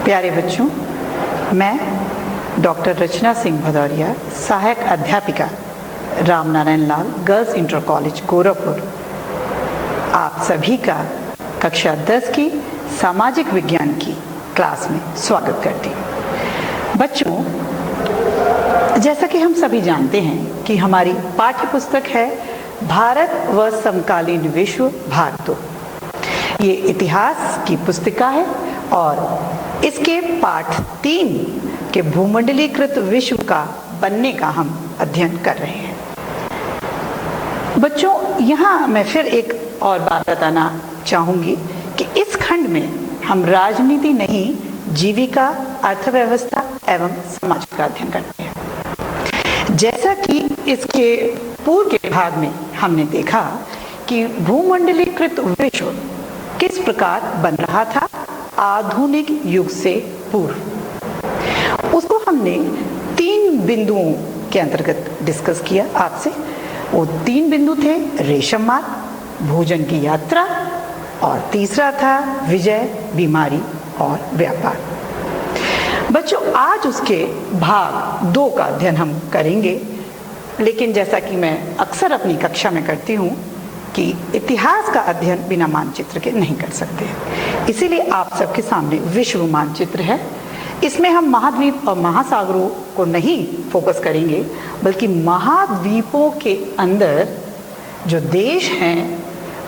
प्यारे बच्चों, मैं डॉक्टर रचना सिंह भदौरिया, सहायक अध्यापिका रामनारायण लाल गर्ल्स इंटर कॉलेज गोरखपुर, आप सभी का कक्षा 10 की सामाजिक विज्ञान की क्लास में स्वागत करती हूँ। बच्चों, जैसा कि हम सभी जानते हैं कि हमारी पाठ्य पुस्तक है भारत व समकालीन विश्व भाग 2। ये इतिहास की पुस्तिका है और इसके पाठ 3 के भूमंडलीकृत विश्व का बनने का हम अध्ययन कर रहे हैं। बच्चों, यहाँ मैं फिर एक और बात बताना चाहूँगी कि इस खंड में हम राजनीति नहीं, जीविका, अर्थव्यवस्था एवं समाज का अध्ययन करते हैं। जैसा कि इसके पूर्व के भाग में हमने देखा कि भूमंडलीकृत विश्व किस प्रकार बन रहा था आधुनिक युग से पूर्व, उसको हमने 3 बिंदुओं के अंतर्गत डिस्कस किया आपसे। वो 3 बिंदु थे रेशम मार्ग, भोजन की यात्रा और तीसरा था विजय, बीमारी और व्यापार। बच्चों, आज उसके भाग 2 का अध्ययन हम करेंगे, लेकिन जैसा कि मैं अक्सर अपनी कक्षा में करती हूँ कि इतिहास का अध्ययन बिना मानचित्र के नहीं कर सकते, इसीलिए आप सबके सामने विश्व मानचित्र है। इसमें हम महाद्वीप और महासागरों को नहीं फोकस करेंगे, बल्कि महाद्वीपों के अंदर जो देश हैं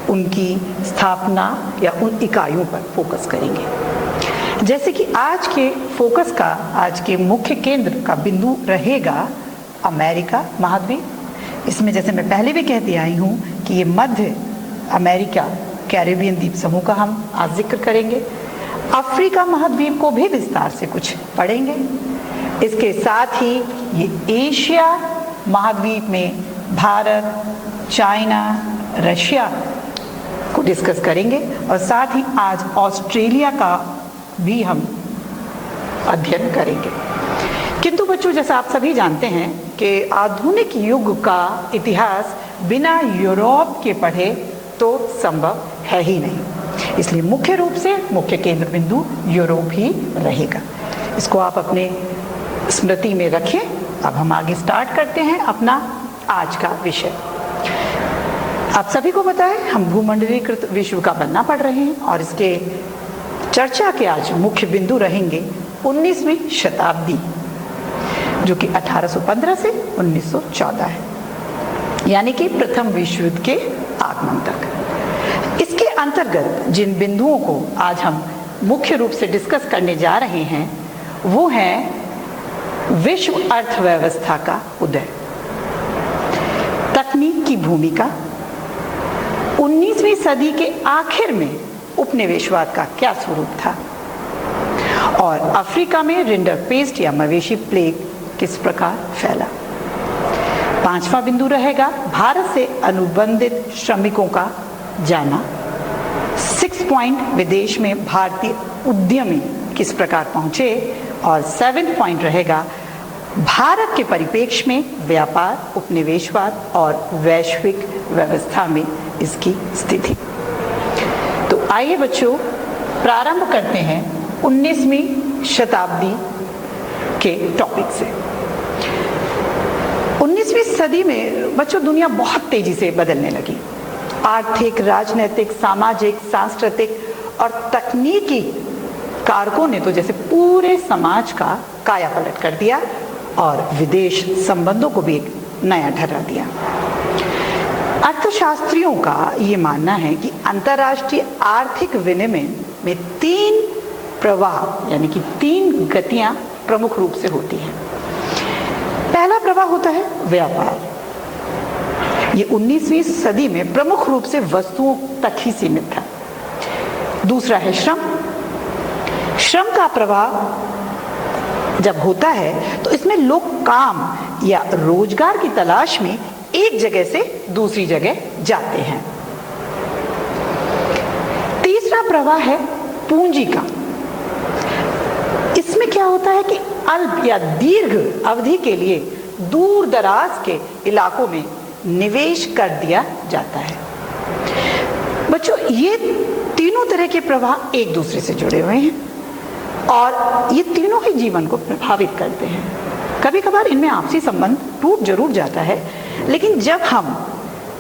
उनकी स्थापना या उन इकाइयों पर फोकस करेंगे। जैसे कि आज के फोकस का, आज के मुख्य केंद्र का बिंदु रहेगा अमेरिका महाद्वीप। इसमें जैसे मैं पहले भी कहती आई हूँ कि ये मध्य अमेरिका कैरिबियन द्वीप समूह का हम आज जिक्र करेंगे। अफ्रीका महाद्वीप को भी विस्तार से कुछ पढ़ेंगे। इसके साथ ही ये एशिया महाद्वीप में भारत, चाइना, रशिया को डिस्कस करेंगे और साथ ही आज ऑस्ट्रेलिया का भी हम अध्ययन करेंगे। किंतु बच्चों, जैसा आप सभी जानते हैं कि आधुनिक युग का इतिहास बिना यूरोप के पढ़े तो संभव है ही नहीं, इसलिए मुख्य रूप से मुख्य केंद्र बिंदु यूरोप ही रहेगा। इसको आप अपने स्मृति में रखें। अब हम आगे स्टार्ट करते हैं अपना आज का विषय। आप सभी को पता है हम भूमंडलीकृत विश्व का बनना पढ़ रहे हैं और इसके चर्चा के आज मुख्य बिंदु रहेंगे 19वीं शताब्दी, जो कि 1815 से 1914 है, यानी कि प्रथम विश्व युद्ध के आगमन तक। इसके अंतर्गत जिन बिंदुओं को आज हम मुख्य रूप से डिस्कस करने जा रहे हैं वो है विश्व अर्थव्यवस्था का उदय, तकनीक की भूमिका, 19वीं सदी के आखिर में उपनिवेशवाद का क्या स्वरूप था और अफ्रीका में रिंडरपेस्ट या मवेशी प्लेग किस प्रकार फैला। 5वां बिंदु रहेगा भारत से अनुबंधित श्रमिकों का जाना। 6 पॉइंट विदेश में भारतीय उद्यमी किस प्रकार पहुंचे और 7 पॉइंट रहेगा भारत के परिप्रेक्ष्य में व्यापार, उपनिवेशवाद और वैश्विक व्यवस्था में इसकी स्थिति। तो आइए बच्चों, प्रारंभ करते हैं 19वीं शताब्दी के टॉपिक से। 19वीं सदी में बच्चों दुनिया बहुत तेजी से बदलने लगी। आर्थिक, राजनीतिक, सामाजिक, सांस्कृतिक और तकनीकी कारकों ने तो जैसे पूरे समाज का कायापलट कर दिया और विदेश संबंधों को भी एक नया ढर्रा दिया। अर्थशास्त्रियों का ये मानना है कि अंतर्राष्ट्रीय आर्थिक विनिमय में 3 प्रवाह यानी कि 3 गतियां प्रमुख रूप से होती हैं। पहला प्रवाह होता है व्यापार। ये 19वीं सदी में प्रमुख रूप से वस्तुओं तक ही सीमित था। दूसरा है श्रम। श्रम का प्रवाह जब होता है तो इसमें लोग काम या रोजगार की तलाश में एक जगह से दूसरी जगह जाते हैं। तीसरा प्रवाह है पूंजी का। इसमें क्या होता है कि अल्प या दीर्घ अवधि के लिए दूर दराज के इलाकों में निवेश कर दिया जाता है। बच्चों, ये तीनों तरह के प्रवाह एक दूसरे से जुड़े हुए हैं। और ये तीनों ही जीवन को प्रभावित करते हैं। कभी कभार इनमें आपसी संबंध टूट जरूर जाता है, लेकिन जब हम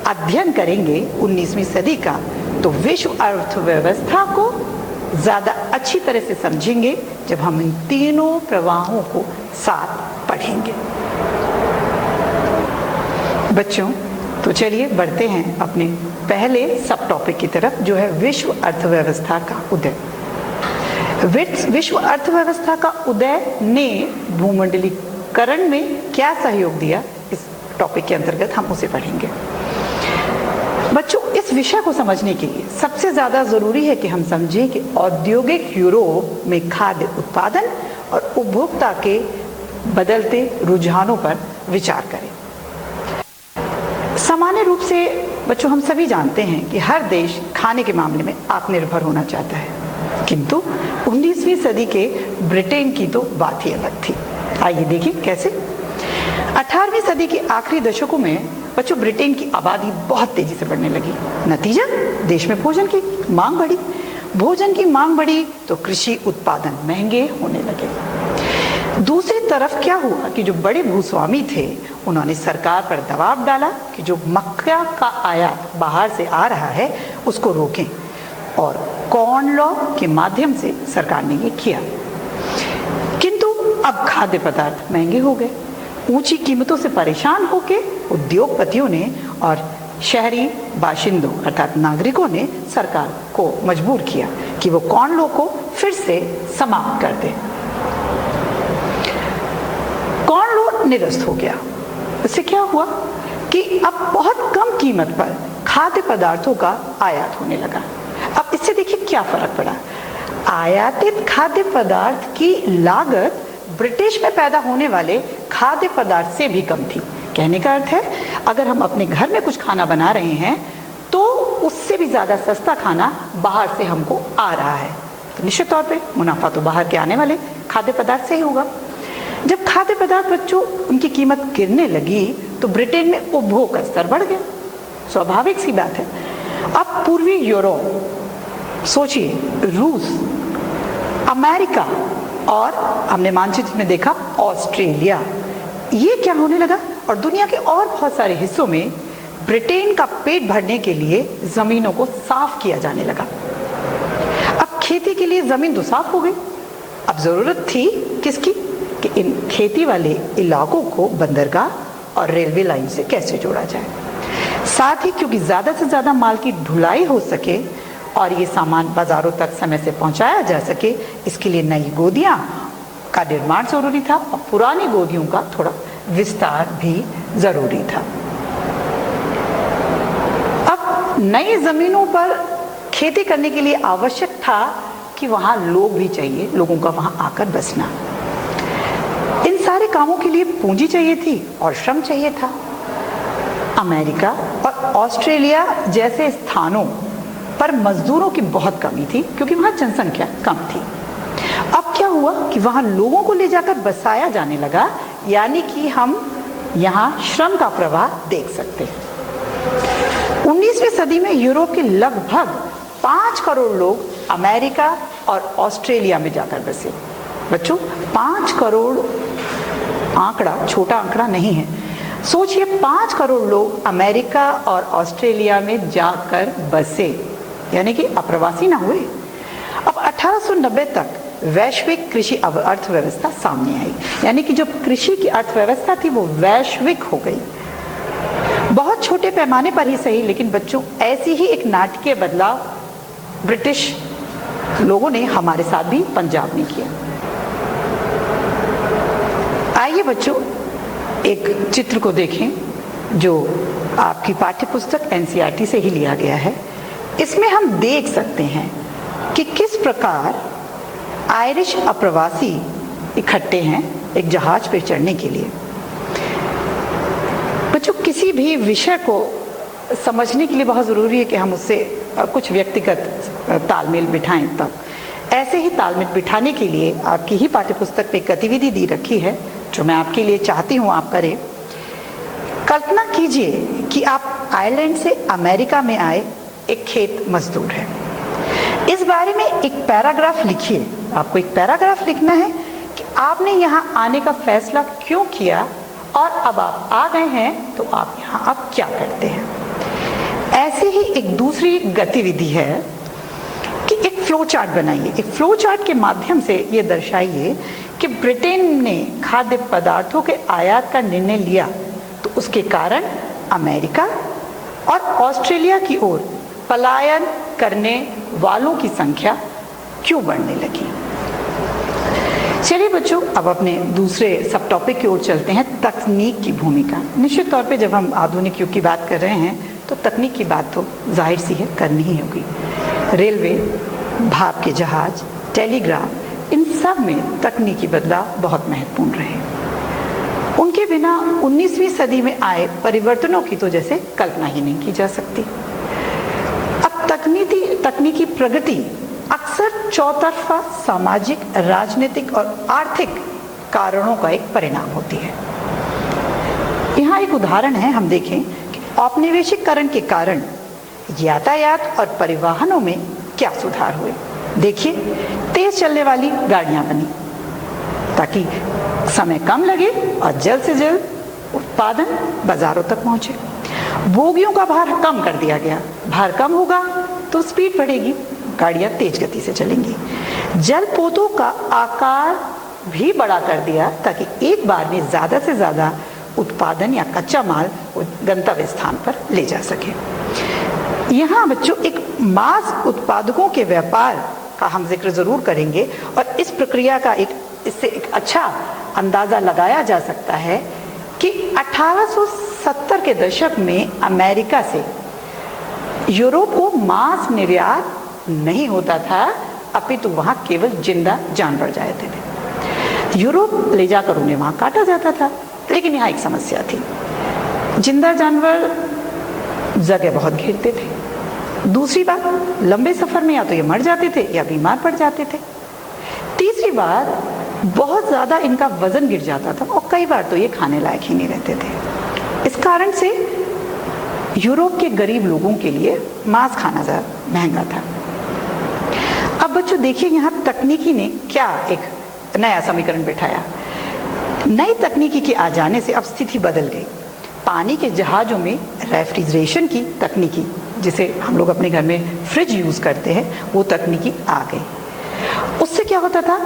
अध्ययन करेंगे 19वीं सदी का, तो विश्व अर्थव्यवस्था को ज्यादा अच्छी तरह से समझेंगे जब हम इन तीनों प्रवाहों को साथ पढ़ेंगे। बच्चों, तो चलिए बढ़ते हैं अपने पहले सब टॉपिक की तरफ, जो है विश्व अर्थव्यवस्था का उदय। विश्व अर्थव्यवस्था का उदय ने भूमंडलीकरण में क्या सहयोग दिया, इस टॉपिक के अंतर्गत हम उसे पढ़ेंगे। बच्चों, इस विषय को समझने के लिए सबसे ज्यादा जरूरी है कि हम समझें कि औद्योगिक यूरोप में खाद्य उत्पादन और उपभोक्ता के बदलते रुझानों पर विचार करें। सामान्य रूप से बच्चों, हम सभी जानते हैं कि हर देश खाने के मामले में आत्मनिर्भर होना चाहता है, किंतु 19वीं सदी के ब्रिटेन की तो बात ही अलग थी। आइए देखिए कैसे। 18वीं सदी के आखिरी दशकों में बच्चों ब्रिटेन की आबादी बहुत तेजी से बढ़ने लगी। नतीजा, देश में भोजन की मांग बढ़ी। भोजन की मांग बढ़ी तो कृषि उत्पादन महंगे होने लगे। दूसरी तरफ क्या हुआ कि जो बड़े भूस्वामी थे, उन्होंने सरकार पर दबाव डाला कि जो मक्का का आयात बाहर से आ रहा है उसको रोकें, और कॉर्न लॉ के माध्यम से सरकार ने ये किया। किंतु अब खाद्य पदार्थ महंगे हो गए। ऊंची कीमतों से परेशान होकर उद्योगपतियों ने और शहरी बाशिंदों अर्थात नागरिकों ने सरकार को मजबूर किया कि वो कॉर्न लॉ को फिर से समाप्त कर दे। कॉर्न लॉ निरस्त हो गया। इससे क्या हुआ कि अब बहुत कम कीमत पर खाद्य पदार्थों का आयात होने लगा। अब इससे देखिए क्या फर्क पड़ा। आयातित खाद्य पदार्थ की लागत ब्रिटिश में पैदा होने वाले खाद्य पदार्थ से भी कम थी। कहने का अर्थ है, अगर हम अपने घर में कुछ खाना बना रहे हैं तो उससे भी ज्यादा सस्ता खाना बाहर से हमको आ रहा है, तो निश्चित तौर पे मुनाफा तो बाहर के आने वाले खाद्य पदार्थ से ही होगा। जब खाद्य पदार्थ बच्चों उनकी कीमत गिरने लगी तो ब्रिटेन में उपभोग का स्तर बढ़ गया। स्वाभाविक सी बात है। अब पूर्वी यूरोप, सोचिए रूस, अमेरिका और हमने मानचित्र में देखा ऑस्ट्रेलिया, ये क्या होने लगा, और दुनिया के और बहुत सारे हिस्सों में ब्रिटेन का पेट भरने के लिए जमीनों को साफ किया जाने लगा। अब खेती के लिए जमीन तो साफ हो गई। अब जरूरत थी किसकी, कि इन खेती वाले इलाकों को बंदरगाह और रेलवे लाइन से कैसे जोड़ा जाए। साथ ही क्योंकि ज्यादा से ज्यादा माल की ढुलाई हो सके और ये सामान बाजारों तक समय से पहुंचाया जा सके, इसके लिए नई गोदियां का निर्माण जरूरी था और पुरानी गोदियों का थोड़ा विस्तार भी जरूरी था। अब नई जमीनों पर खेती करने के लिए आवश्यक था कि वहां लोग भी चाहिए, लोगों का वहां आकर बसना। इन सारे कामों के लिए पूंजी चाहिए थी और श्रम चाहिए था। अमेरिका और ऑस्ट्रेलिया जैसे स्थानों पर मजदूरों की बहुत कमी थी क्योंकि वहां जनसंख्या कम थी। अब क्या हुआ कि वहां लोगों को ले जाकर बसाया जाने लगा, यानी कि हम यहाँ श्रम का प्रवाह देख सकते हैं। 19वीं सदी में यूरोप के लगभग 5 करोड़ लोग अमेरिका और ऑस्ट्रेलिया में जाकर बसे। बच्चों, 5 करोड़ आंकड़ा छोटा आंकड़ा नहीं है। सोचिए 5 करोड़ लोग अमेरिका और ऑस्ट्रेलिया में जाकर बसे, यानी कि अप्रवासी ना हुए। अब 1890 तक वैश्विक कृषि अर्थव्यवस्था सामने आई, यानी कि जो कृषि की अर्थव्यवस्था थी वो वैश्विक हो गई। बहुत छोटे पैमाने पर ही सही, लेकिन बच्चों ऐसी ही एक नाटकीय बदलाव ब्रिटिश लोगों ने हमारे साथ भी पंजाब में किया। आइए बच्चों एक चित्र को देखें जो आपकी पाठ्यपुस्तक एनसीईआरटी से ही लिया गया है। इसमें हम देख सकते हैं कि किस प्रकार आयरिश अप्रवासी इकट्ठे हैं एक जहाज पर चढ़ने के लिए। बच्चों, किसी भी विषय को समझने के लिए बहुत ज़रूरी है कि हम उससे कुछ व्यक्तिगत तालमेल बिठाएं। तब ऐसे ही तालमेल बिठाने के लिए आपकी ही पाठ्यपुस्तक में गतिविधि दी रखी है जो मैं आपके लिए चाहती हूँ आप करें। कल्पना कीजिए कि आप आयरलैंड से अमेरिका में आए एक खेत मजदूर है। इस बारे में एक पैराग्राफ लिखिए आपको एक पैराग्राफ लिखना है कि आपने यहाँ आने का फैसला क्यों किया और अब आप आ गए हैं तो आप यहाँ अब क्या करते हैं। ऐसे ही एक दूसरी गतिविधि है कि एक फ्लो चार्ट बनाइए। एक फ्लो चार्ट के माध्यम से ये दर्शाइए कि ब्रिटेन ने खाद्य पदार्थों के आयात का निर्णय लिया तो उसके कारण अमेरिका और ऑस्ट्रेलिया की ओर पलायन करने वालों की संख्या क्यों बढ़ने लगी। चलिए बच्चों, अब अपने दूसरे सब टॉपिक की ओर चलते हैं, तकनीक की भूमिका। निश्चित तौर पे जब हम आधुनिक युग की बात कर रहे हैं तो तकनीक की बात तो जाहिर सी है करनी ही होगी। रेलवे, भाप के जहाज, टेलीग्राफ, इन सब में तकनीकी बदलाव बहुत महत्वपूर्ण रहे। उनके बिना 19वीं सदी में आए परिवर्तनों की तो जैसे कल्पना ही नहीं की जा सकती। अब तकनीकी प्रगति अक्सर चौतरफा सामाजिक, राजनीतिक और आर्थिक कारणों का एक परिणाम होती है। यहाँ एक उदाहरण है, हम देखें कि औपनिवेशिकरण के कारण यातायात और परिवहनों में क्या सुधार हुए। देखिए, तेज चलने वाली गाड़ियां बनी ताकि समय कम लगे और जल्द से जल्द उत्पादन बाजारों तक पहुंचे। बोगियों का भार कम कर दिया गया, भार कम होगा तो स्पीड बढ़ेगी, गाड़ियां तेज गति से चलेंगी। जलपोतों का आकार भी बड़ा कर दिया ताकि एक बार में ज्यादा से ज्यादा उत्पादन या कच्चा माल गंतव्य स्थान पर ले जा सके। यहाँ बच्चों एक मांस उत्पादकों के व्यापार का हम जिक्र जरूर करेंगे और इस प्रक्रिया का इससे एक अच्छा अंदाजा लगाया जा सकता है कि 1870 के दशक में अमेरिका से यूरोप को मांस निर्यात नहीं होता था, अपितु वहां केवल जिंदा जानवर जाते थे। यूरोप ले जाकर उन्हें वहां काटा जाता था, लेकिन यहाँ एक समस्या थी। जिंदा जानवर जगह बहुत घेरते थे। दूसरी बात, लंबे सफर में या तो ये मर जाते थे या बीमार पड़ जाते थे। तीसरी बात, बहुत ज्यादा इनका वजन गिर जाता था और कई बार तो ये खाने लायक ही नहीं रहते थे। इस कारण से यूरोप के गरीब लोगों के लिए मांस खाना ज्यादा महंगा था। अब बच्चों देखिए, यहाँ तकनीकी ने क्या एक नया समीकरण बिठाया। नई तकनीकी के आ जाने से अब स्थिति बदल गई। पानी के जहाजों में रेफ्रिजरेशन की तकनीकी, जिसे हम लोग अपने घर में फ्रिज यूज करते हैं, वो तकनीकी आ गई। उससे क्या होता था,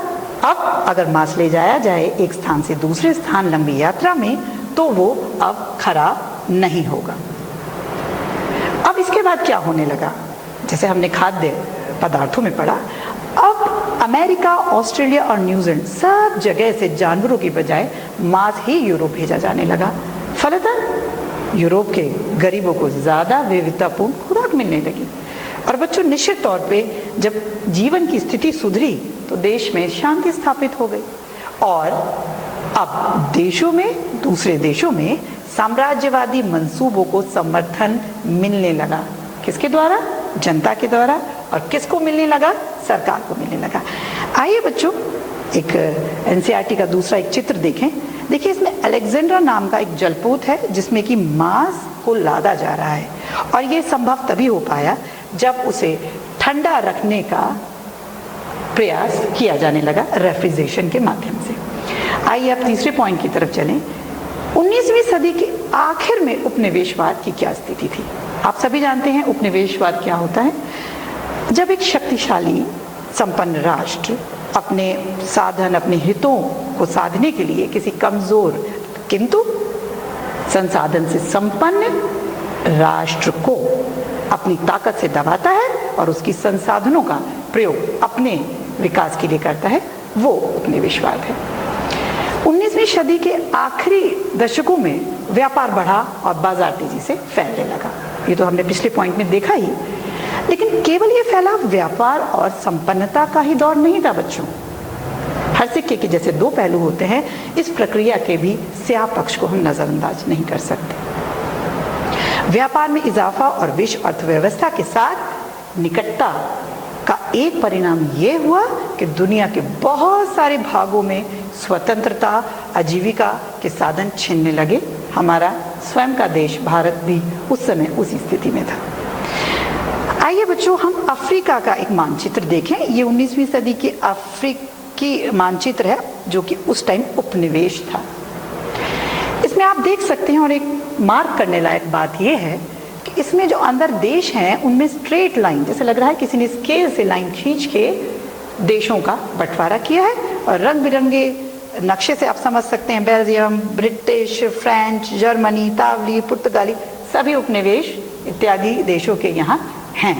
अब अगर मांस ले जाया जाए एक स्थान से दूसरे स्थान लंबी यात्रा में तो वो अब खराब नहीं होगा। अब इसके बाद क्या होने लगा, जैसे हमने खाद्य पदार्थों में पढ़ा, अब अमेरिका, ऑस्ट्रेलिया और न्यूजीलैंड सब जगह से जानवरों की बजाय मांस ही यूरोप भेजा जाने लगा। फलतः यूरोप के गरीबों को ज्यादा विविधतापूर्ण खुराक मिलने लगी। और बच्चों निश्चित तौर पे जब जीवन की स्थिति सुधरी तो देश में शांति स्थापित हो गई और अब देशों में, दूसरे देशों में साम्राज्यवादी मंसूबों को समर्थन मिलने लगा। किसके द्वारा? जनता के द्वारा। और किसको मिलने लगा? सरकार को मिलने लगा। आइए बच्चों एक एनसीईआरटी का दूसरा एक चित्र देखें। देखिए, इसमें अलेक्जेंड्रा नाम का एक जलपोत है जिसमें कि मांस को लादा जा रहा है और ये संभव तभी हो पाया जब उसे ठंडा रखने का प्रयास किया जाने लगा रेफ्रिजरेशन के माध्यम से। आइए अब तीसरे पॉइंट की तरफ चलें। 19वीं सदी के आखिर में उपनिवेशवाद की क्या स्थिति थी? आप सभी जानते हैं उपनिवेशवाद क्या होता है। जब एक शक्तिशाली संपन्न राष्ट्र अपने साधन, अपने हितों को साधने के लिए किसी कमजोर किंतु संसाधन से संपन्न राष्ट्र को अपनी ताकत से दबाता है और उसकी संसाधनों का प्रयोग अपने विकास के लिए करता है, वो उपनिवेशवाद है। 19वीं सदी के आखिरी दशकों में व्यापार बढ़ा और बाजार तेजी से फैलने लगा। ये तो हमने पिछले पॉइंट में देखा ही। लेकिन केवल ये फैलाव व्यापार और संपन्नता का ही दौर नहीं था बच्चों। हर सिक्के के जैसे दो पहलू होते हैं, इस प्रक्रिया के भी स्याह पक्ष को हम नजरअंदाज नहीं कर सकते। व्यापार में इजाफा और विश्व अर्थव्यवस्था के साथ निकटता का एक परिणाम ये हुआ कि दुनिया के बहुत सारे भागों में स्वतंत्रता, आजीविका के साधन छिनने लगे। हमारा स्वयं का देश भारत भी उस समय उसी स्थिति में था। आइए बच्चों, हम अफ्रीका का एक मानचित्र देखें। ये 19वीं सदी के अफ्रीकी मानचित्र है जो कि उस टाइम उपनिवेश था। इसमें आप देख सकते हैं, और एक मार्क करने लायक बात यह है कि इसमें जो अंदर देश हैं उनमें स्ट्रेट लाइन, जैसे लग रहा है किसी ने स्केल से लाइन खींच के देशों का बंटवारा किया है, और रंग बिरंगे नक्शे से आप समझ सकते हैं बेल्जियम, ब्रिटिश, फ्रेंच, जर्मनी, इतालवी, पुर्तगाली, सभी उपनिवेश इत्यादि देशों के यहाँ हैं।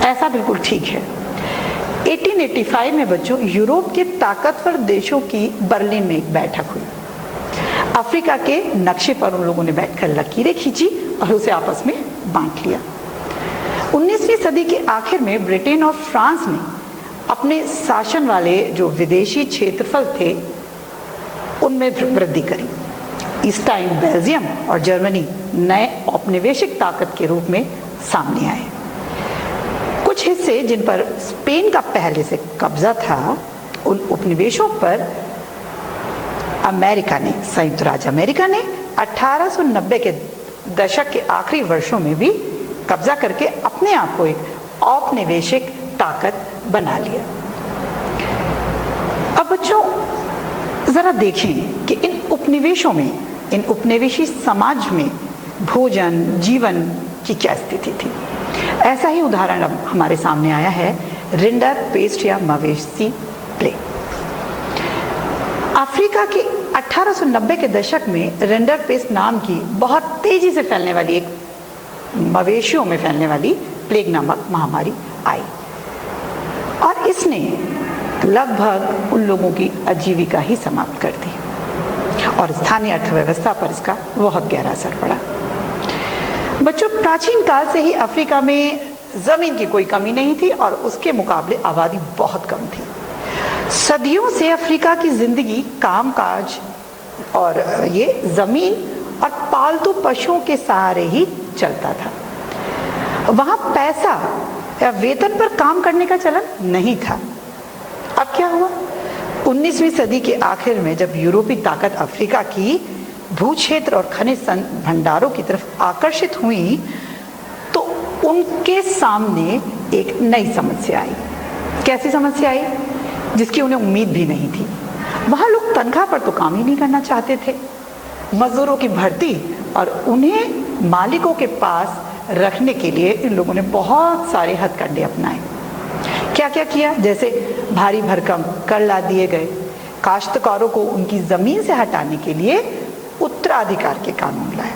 ऐसा बिल्कुल ठीक है। 1885 में बच्चों यूरोप के ताकतवर देशों की बर्लिन में एक बैठक हुई। अफ्रीका के नक्शे पर उन लोगों ने बैठकर लकीरें खींची और उसे आपस में बांट लिया। 19वीं सदी के आखिर में ब्रिटेन और फ्रांस ने अपने शासन वाले जो विदेशी क्षेत्रफल थे उनमें वृद्धि करी। इस टाइम बेल्जियम और जर्मनी नए औपनिवेशिक ताकत के रूप में सामने आए। कुछ हिस्से जिन पर स्पेन का पहले से कब्जा था, उन उपनिवेशों पर अमेरिका ने, संयुक्त राज्य अमेरिका ने 1890 के दशक के आखिरी वर्षों में भी कब्जा करके अपने आप को एक औपनिवेशिक ताकत बना लिया। अब बच्चों जरा देखें कि इन उपनिवेशों में, इन उपनिवेशी समाज में भोजन, जीवन की क्या स्थिति थी। ऐसा ही उदाहरण अब हमारे सामने आया है रिंडर पेस्ट या मवेशी प्लेग। अफ्रीका के 1890 के दशक में रिंडर पेस्ट नाम की बहुत तेजी से फैलने वाली, एक मवेशियों में फैलने वाली प्लेग नामक महामारी आई, और इसने लगभग उन लोगों की आजीविका ही समाप्त कर दी और स्थानीय अर्थव्यवस्था पर इसका बहुत गहरा असर पड़ा। बच्चों, प्राचीन काल से ही अफ्रीका में जमीन की कोई कमी नहीं थी और उसके मुकाबले आबादी बहुत कम थी। सदियों से अफ्रीका की जिंदगी कामकाज और ये जमीन और पालतू पशुओं के सहारे ही चलता था। वहां पैसा या वेतन पर काम करने का चलन नहीं था। अब क्या हुआ? 19वीं सदी के आखिर में जब यूरोपीय ताकत अफ्रीका की भूक्षेत्र और खनिज भंडारों की तरफ आकर्षित हुई तो उनके सामने एक नई समस्या आई। कैसी समस्या आई? जिसकी उन्हें उम्मीद भी नहीं थी। वहां लोग तनख्वाह पर तो काम ही नहीं करना चाहते थे। मजदूरों की भर्ती और उन्हें मालिकों के पास रखने के लिए इन लोगों ने बहुत सारे हथकंडे अपनाए। क्या क्या किया? जैसे भारी भरकम कर ला दिए गए। काश्तकारों को उनकी जमीन से हटाने के लिए उत्तराधिकार के कानून लाया।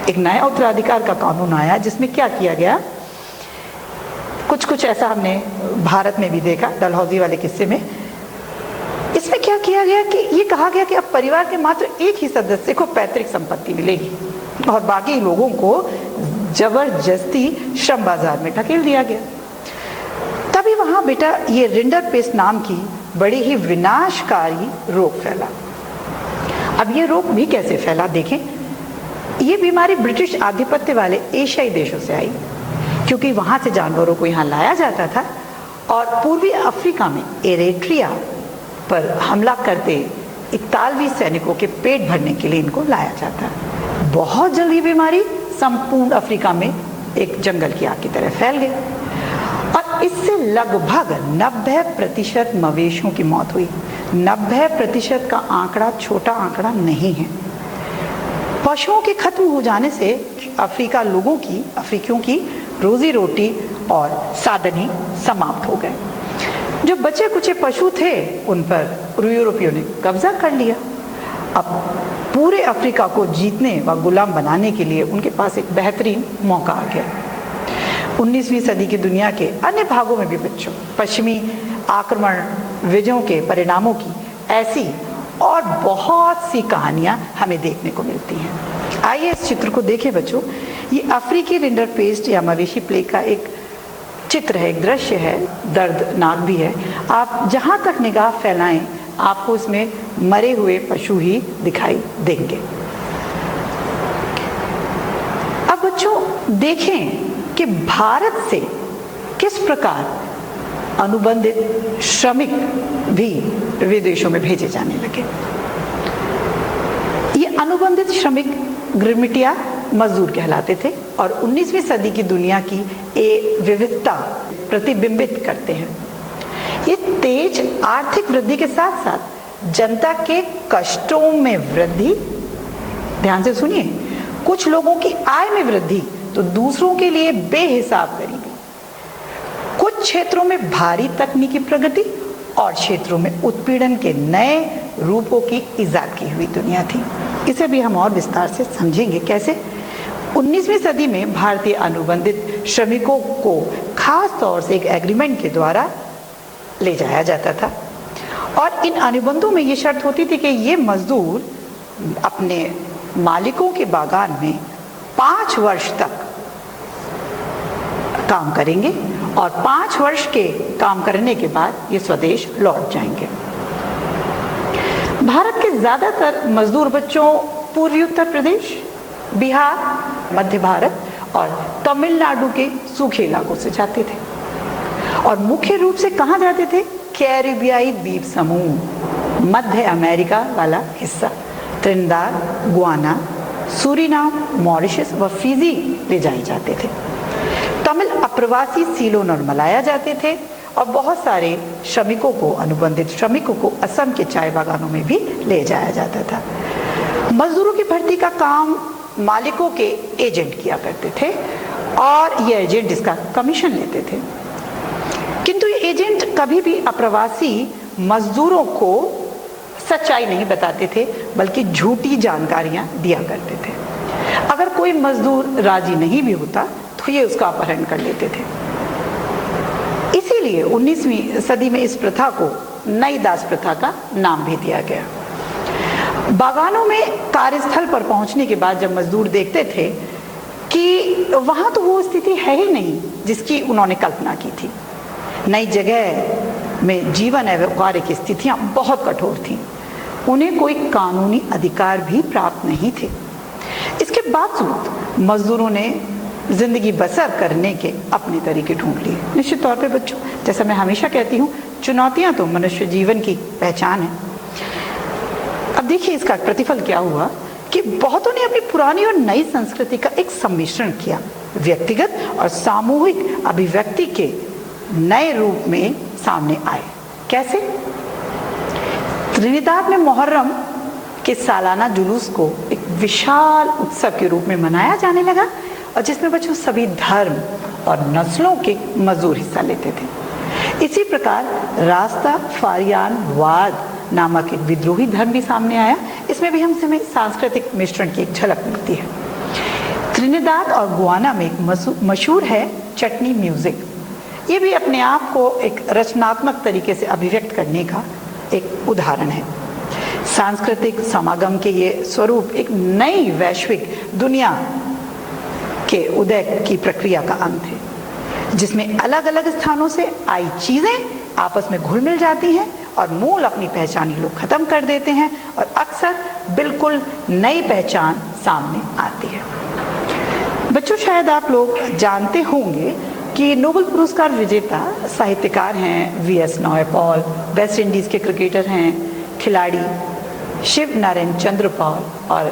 एक नया उत्तराधिकार का कानून आया जिसमें क्या किया गया, कुछ ऐसा हमने भारत में भी देखा डलहौजी वाले किस्से में। इसमें क्या किया गया कि ये कहा गया कि अब परिवार के मात्र एक ही सदस्य को पैतृक संपत्ति मिलेगी और बाकी लोगों को जबरदस्ती श्रम बाजार में ढकेल दिया गया। तभी वहां बेटा ये रिंडर पेस्ट नाम की बड़ी ही विनाशकारी रोग फैला। अब ये रोग भी कैसे फैला देखें। ये बीमारी ब्रिटिश आधिपत्य वाले एशियाई देशों से आई, क्योंकि वहां से जानवरों को यहाँ लाया जाता था और पूर्वी अफ्रीका में एरिट्रिया पर हमला करते इतालवी सैनिकों के पेट भरने के लिए इनको लाया जाता। बहुत जल्द ये बीमारी संपूर्ण अफ्रीका में एक जंगल की आग की तरह फैल गई और इससे लगभग 90% मवेशियों की मौत हुई। 90% का आंकड़ा छोटा आंकड़ा नहीं है। पशुओं के खत्म हो जाने से अफ्रीकियों की रोजी रोटी और साधन ही समाप्त हो गए। जो बचे कुचे पशु थे उन पर यूरोपियों ने कब्जा कर लिया। अब पूरे अफ्रीका को जीतने व गुलाम बनाने के लिए उनके पास एक बेहतरीन मौका आ गया। 19वीं सदी की दुनिया के अन्य भागों में भी बच्चों पश्चिमी आक्रमण विजयों के परिणामों की ऐसी और बहुत सी कहानियां हमें देखने को मिलती हैं। आइए इस चित्र को देखें बच्चों। ये अफ्रीकी रिंडर पेस्ट या मवेशी प्लेग का एक चित्र है, एक दृश्य है, दर्दनाक भी है। आप जहां तक निगाह फैलाएं आपको इसमें मरे हुए पशु ही दिखाई देंगे। अब बच्चों देखें कि भारत से किस प्रकार अनुबंधित श्रमिक भी विदेशों में भेजे जाने लगे। ये अनुबंधित श्रमिक गिरमिटिया मजदूर कहलाते थे और 19वीं सदी की दुनिया की विविधता प्रतिबिंबित करते हैं। ये तेज आर्थिक वृद्धि के साथ साथ जनता के कष्टों में वृद्धि, ध्यान से सुनिए, कुछ लोगों की आय में वृद्धि तो दूसरों के लिए बेहिसाब गरीबी, कुछ क्षेत्रों में भारी तकनीकी प्रगति और क्षेत्रों में उत्पीड़न के नए रूपों की इजाद की हुई दुनिया थी। इसे भी हम और विस्तार से समझेंगे कैसे। 19वीं सदी में भारतीय अनुबंधित श्रमिकों को खास तौर से एक एग्रीमेंट के द्वारा ले जाया जाता था और इन अनुबंधों में ये शर्त होती थी कि ये मजदूर अपने मालिकों के बागान में 5 वर्ष तक काम करेंगे और 5 वर्ष के काम करने के बाद ये स्वदेश लौट जाएंगे। भारत के ज्यादातर मजदूर बच्चों पूर्वी उत्तर प्रदेश, बिहार, मध्य भारत और तमिलनाडु के सूखे इलाकों से जाते थे और मुख्य रूप से कहाँ जाते थे? कैरिबियाई द्वीप समूह, मध्य अमेरिका वाला हिस्सा, त्रिनिदाद, गुयाना, सूरीनाम, मॉरिशस व फिजी ले जाए जाते थे। तमिल अप्रवासी सीलोन और मलाया जाते थे और बहुत सारे श्रमिकों को, अनुबंधित श्रमिकों को असम के चाय बागानों में भी ले जाया जाता था। मजदूरों की भर्ती का काम मालिकों के एजेंट किया करते थे और ये एजेंट इसका कमीशन लेते थे, किंतु ये एजेंट कभी भी अप्रवासी मजदूरों को सच्चाई नहीं बताते थे बल्कि झूठी जानकारियां दिया करते थे। अगर कोई मजदूर राजी नहीं भी होता तो ये उसका अपहरण कर लेते थे। इसीलिए 19वीं सदी में इस प्रथा को नई दास प्रथा का नाम भी दिया गया। बागानों में कार्यस्थल पर पहुंचने के बाद जब मजदूर देखते थे कि वहां तो वो स्थिति है ही नहीं जिसकी उन्होंने कल्पना की थी, नई जगह में जीवन एवं कार्य की स्थितियां बहुत कठोर थीं, उन्हें कोई कानूनी अधिकार भी प्राप्त नहीं थे। इसके बावजूद मजदूरों ने जिंदगी बसर करने के अपने तरीके ढूंढ लिए। निश्चित तौर पे बच्चों, जैसा मैं हमेशा कहती हूँ, चुनौतियां तो मनुष्य जीवन की पहचान है। अब देखिए इसका प्रतिफल क्या हुआ कि बहुतों ने अपनी पुरानी और नई संस्कृति का एक सम्मिश्रण किया, व्यक्तिगत और सामूहिक अभिव्यक्ति के नए रूप में सामने आए। कैसे? त्रिनिदाद में मुहर्रम के सालाना जुलूस को एक विशाल उत्सव के रूप में मनाया जाने लगा और जिसमें बच्चों सभी धर्म और नस्लों के मजदूर हिस्सा लेते थे। इसी प्रकार रास्ता फारियानवाद नामक एक विद्रोही धर्म भी सामने आया। इसमें भी हमें सांस्कृतिक मिश्रण की एक झलक मिलती है। त्रिनिदाद और गुयाना में एक मशहूर है चटनी म्यूजिक। ये भी अपने आप को एक रचनात्मक तरीके से अभिव्यक्त करने का एक उदाहरण है। सांस्कृतिक समागम के ये स्वरूप एक नई वैश्विक दुनिया के उदय की प्रक्रिया का अंत है, जिसमें अलग अलग स्थानों से आई चीजें आपस में घुल मिल जाती हैं और मूल अपनी पहचान ही लोग खत्म कर देते हैं और अक्सर बिल्कुल नई पहचान सामने आती है। बच्चों, शायद आप लोग जानते होंगे कि नोबेल पुरस्कार विजेता साहित्यकार हैं वीएस नायपॉल, वेस्ट इंडीज के क्रिकेटर हैं खिलाड़ी शिव नारायण चंद्रपाल और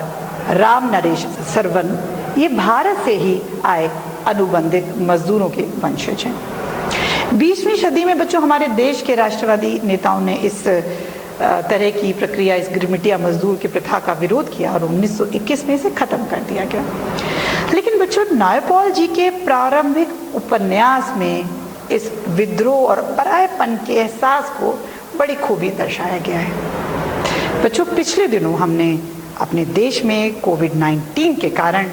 राम नरेश सरवन, ये भारत से ही आए अनुबंधित मजदूरों के वंशज हैं। 20वीं सदी में बच्चों हमारे देश के राष्ट्रवादी नेताओं ने इस तरह की प्रक्रिया, इस गिरमिटिया मजदूर की प्रथा का विरोध किया और 1921 में इसे खत्म कर दिया गया। लेकिन बच्चों, नायपॉल जी के प्रारंभिक उपन्यास में इस विद्रोह और परायपन के एहसास को बड़ी खूबी दर्शाया गया है। बच्चों, पिछले दिनों हमने अपने देश में कोविड-19 के कारण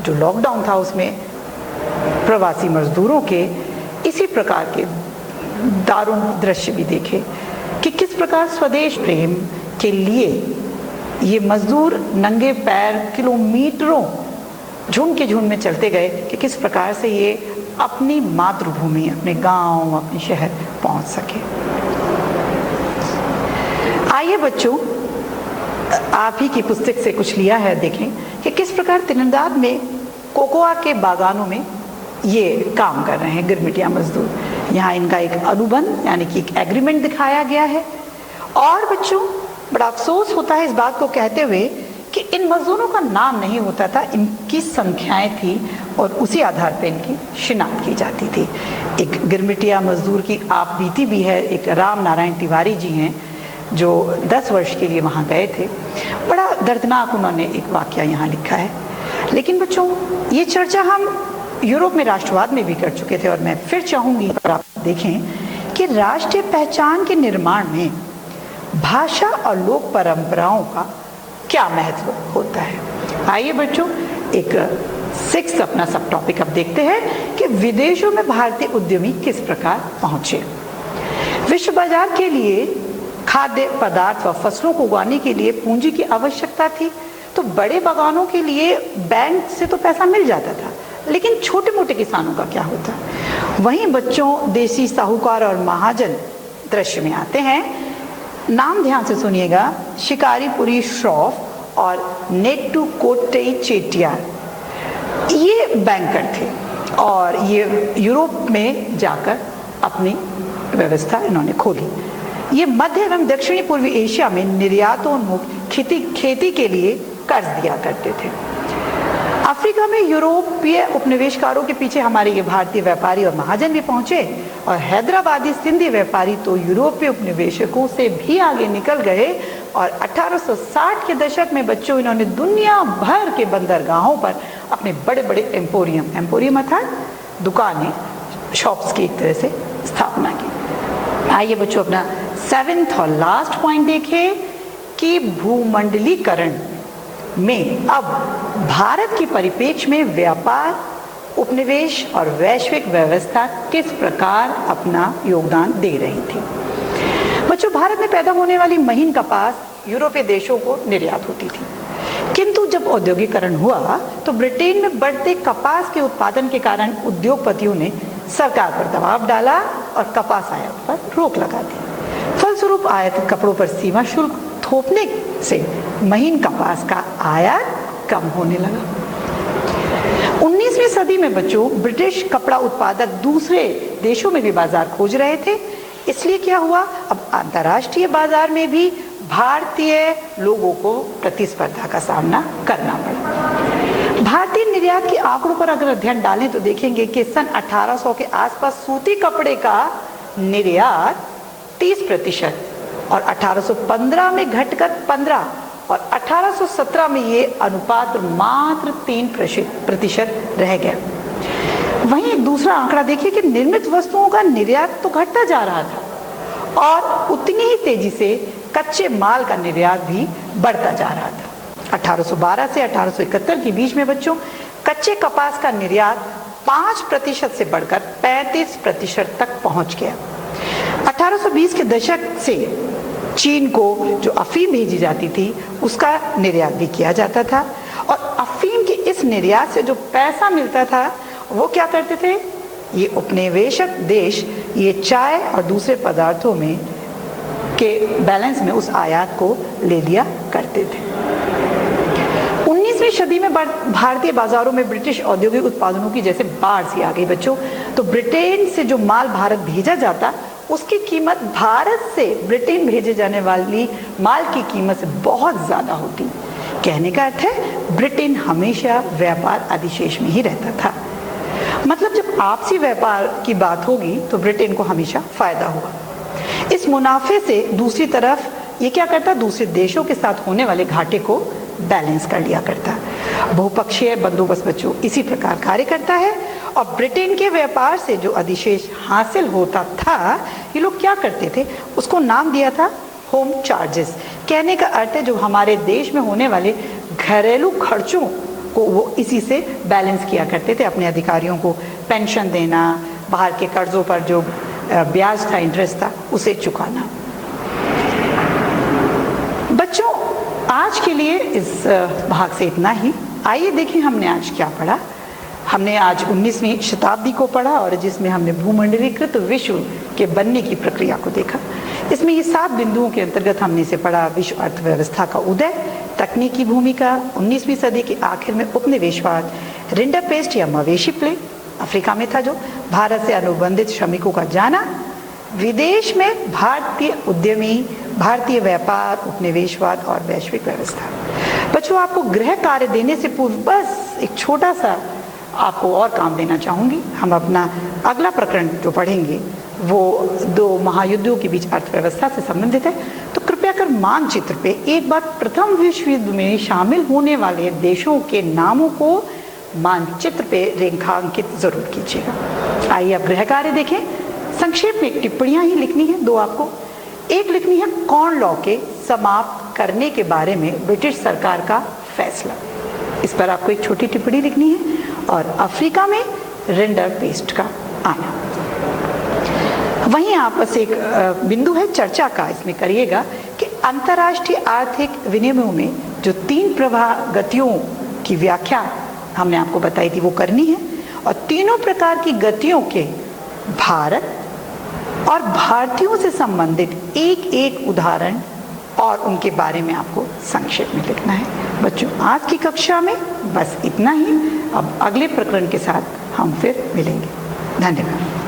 जो लॉकडाउन था उसमें प्रवासी मजदूरों के इसी प्रकार के दारुण दृश्य भी देखे कि किस प्रकार स्वदेश प्रेम के लिए ये मजदूर नंगे पैर किलोमीटरों झुंड के झुंड में चलते गए कि किस प्रकार से ये अपनी मातृभूमि, अपने गांव, अपने शहर पहुंच सके। आइए बच्चों, आप ही की पुस्तक से कुछ लिया है, देखें कि किस प्रकार त्रिनिदाद में कोकोआ के बागानों में ये काम कर रहे हैं गिरमिटिया मजदूर। यहाँ इनका एक अनुबंध यानी कि एक एग्रीमेंट दिखाया गया है। और बच्चों, बड़ा अफसोस होता है इस बात को कहते हुए कि इन मजदूरों का नाम नहीं होता था, इनकी संख्याएं थी और उसी आधार पर इनकी शिनाख्त की जाती थी। एक गिरमिटिया मजदूर की आप बीती भी है, एक राम नारायण तिवारी जी हैं जो 10 वर्ष के लिए वहाँ गए थे। बड़ा दर्दनाक उन्होंने एक वाकया यहाँ लिखा है। लेकिन बच्चों, ये चर्चा हम यूरोप में राष्ट्रवाद में भी कर चुके थे, और मैं फिर चाहूँगी पर आप देखें कि राष्ट्रीय पहचान के निर्माण में भाषा और लोक परंपराओं का क्या महत्व होता है। आइए बच्चों, एक 6 अपना सब टॉपिक अब देखते हैं कि विदेशों में भारतीय उद्यमी किस प्रकार पहुंचे। विश्व बाजार के लिए खाद्य पदार्थ व फसलों को उगाने के लिए पूंजी की आवश्यकता थी, तो बड़े बागानों के लिए बैंक से तो पैसा मिल जाता था, लेकिन छोटे मोटे किसानों का क्या होता। वहीं बच्चों, देसी साहूकार और महाजन दृश्य में आते हैं। नाम ध्यान से सुनिएगा, शिकारीपुरी श्रॉफ और नेट्टू कोट्टई चेट्टियार, ये बैंकर थे और ये यूरोप में जाकर अपनी व्यवस्था इन्होंने खोली। ये मध्य एवं दक्षिणी पूर्वी एशिया में निर्यातोन्मुख खेती के लिए कर्ज दिया करते थे। अफ्रीका में यूरोपीय उपनिवेशकारों के पीछे हमारे ये भारतीय व्यापारी और महाजन भी पहुंचे, और हैदराबादी सिंधी व्यापारी तो यूरोपीय उपनिवेशकों से भी आगे निकल गए, और 1860 के दशक में बच्चों इन्होंने दुनिया भर के बंदरगाहों पर अपने बड़े बड़े एम्पोरियम अर्थात दुकानें, शॉप्स की एक तरह से स्थापना की। आइए बच्चों, अपना 7th और लास्ट पॉइंट देखें कि भूमंडलीकरण में अब भारत के परिप्रेक्ष्य में व्यापार, उपनिवेश और वैश्विक व्यवस्था किस प्रकार अपना योगदान दे रही थी। बच्चों, भारत में पैदा होने वाली महीन कपास यूरोपीय देशों को निर्यात होती थी, किंतु जब औद्योगिकरण हुआ तो ब्रिटेन में बढ़ते कपास के उत्पादन के कारण उद्योगपतियों ने सरकार पर दबाव डाला और कपास आयात पर रोक लगा दी। फलस्वरूप आयातित कपड़ों पर सीमा शुल्क थोपने से महीन कपास का आयात कम होने लगा। 19वीं सदी में बच्चों, ब्रिटिश कपड़ा उत्पादक दूसरे देशों में भी बाजार खोज रहे थे। इसलिए क्या हुआ, अब अंतर्राष्ट्रीय बाजार में भी भारतीय लोगों को प्रतिस्पर्धा का सामना करना पड़ा। भारतीय निर्यात के आंकड़ों पर अगर अध्ययन डालें तो देखेंगे कि सन 1800 के आसपास सूती कपड़े का निर्यात 30% और 1815 में घटकर 15 और 1817 में ये अनुपात मात्र 3% रह गया। वहीं एक दूसरा आंकड़ा देखिए कि निर्मित वस्तुओं का निर्यात तो घटता जा रहा था और उतनी ही तेजी से कच्चे माल का निर्यात भी बढ़ता जा रहा था। 1812 से 1871 के बीच में बच्चों, कच्चे कपास का निर्यात 5% से बढ़कर 35% तक पहुंच गया। 1820 के दशक से चीन को जो अफीम भेजी जाती थी उसका निर्यात भी किया जाता था, और अफीम के इस निर्यात से जो पैसा मिलता था वो क्या करते थे, ये उपनिवेशक देश ये चाय और दूसरे पदार्थों में के बैलेंस में उस आयात को ले लिया करते थे। 19वीं सदी में भारतीय बाजारों में ब्रिटिश औद्योगिक उत्पादनों की जैसे बाढ़ सी आ गई बच्चों, तो ब्रिटेन से जो माल भारत भेजा जाता उसकी कीमत भारत से ब्रिटेन भेजे जाने वाली माल की कीमत से बहुत ज्यादा होती। कहने का अर्थ है ब्रिटेन हमेशा व्यापार अधिशेष में ही रहता था। मतलब जब आपसी व्यापार की बात होगी तो ब्रिटेन को हमेशा फायदा होगा। इस मुनाफे से दूसरी तरफ ये क्या करता, दूसरे देशों के साथ होने वाले घाटे को बैलेंस कर लिया करता। बहुपक्षीय बंदोबस्त बच्चों इसी प्रकार कार्य करता है, और ब्रिटेन के व्यापार से जो अधिशेष हासिल होता था ये लोग क्या करते थे, उसको नाम दिया था होम चार्जेस। कहने का अर्थ है जो हमारे देश में होने वाले घरेलू खर्चों को वो इसी से बैलेंस किया करते थे। अपने अधिकारियों को पेंशन देना, बाहर के कर्जों पर जो ब्याज था, इंटरेस्ट था, उसे चुकाना। बच्चों आज के लिए इस भाग से इतना ही। आइए देखिए हमने आज क्या पढ़ा। हमने आज 19वीं शताब्दी को पढ़ा और जिसमें हमने भूमंडलीकृत विश्व के बनने की प्रक्रिया को देखा। इसमें ये 7 बिंदुओं के अंतर्गत हमने इसे पढ़ा। विश्व अर्थव्यवस्था का उदय, तकनीकी भूमिका, 19वीं सदी के आखिर में उपनिवेशवाद, रिंडरपेस्ट या मवेशी प्ले अफ्रीका में था जो, भारत से अनुबंधित श्रमिकों का जाना, विदेश में भारतीय उद्यमी, भारतीय व्यापार, उपनिवेशवाद और वैश्विक व्यवस्था। बच्चों, आपको गृह कार्य देने से पूर्व बस एक छोटा सा आपको और काम देना चाहूंगी। हम अपना अगला प्रकरण जो पढ़ेंगे वो 2 महायुद्धों के बीच अर्थव्यवस्था से संबंधित है। तो कृपया कर मानचित्र पे एक बार प्रथम विश्व युद्ध में शामिल होने वाले देशों के नामों को मानचित्र पे रेखांकित जरूर कीजिएगा। आइए अब गृह कार्य देखें। संक्षेप में एक टिप्पणियां ही लिखनी है, 2 आपको। एक लिखनी है कॉर्न लॉ के समाप्त करने के बारे में ब्रिटिश सरकार का फैसला, इस पर आपको एक छोटी टिप्पणी लिखनी है। और अफ्रीका में रिंडर पेस्ट का आना। वहीं आप बस एक बिंदु है चर्चा का इसमें करिएगा कि अंतर्राष्ट्रीय आर्थिक विनिमयों में जो 3 प्रवाह गतियों की व्याख्या हमने आपको बताई थी वो करनी है, और तीनों प्रकार की गतियों के भारत और भारतीयों से संबंधित एक एक उदाहरण और उनके बारे में आपको संक्षेप में लिखना है। बच्चों, आज की कक्षा में बस इतना ही। अब अगले प्रकरण के साथ हम फिर मिलेंगे। धन्यवाद।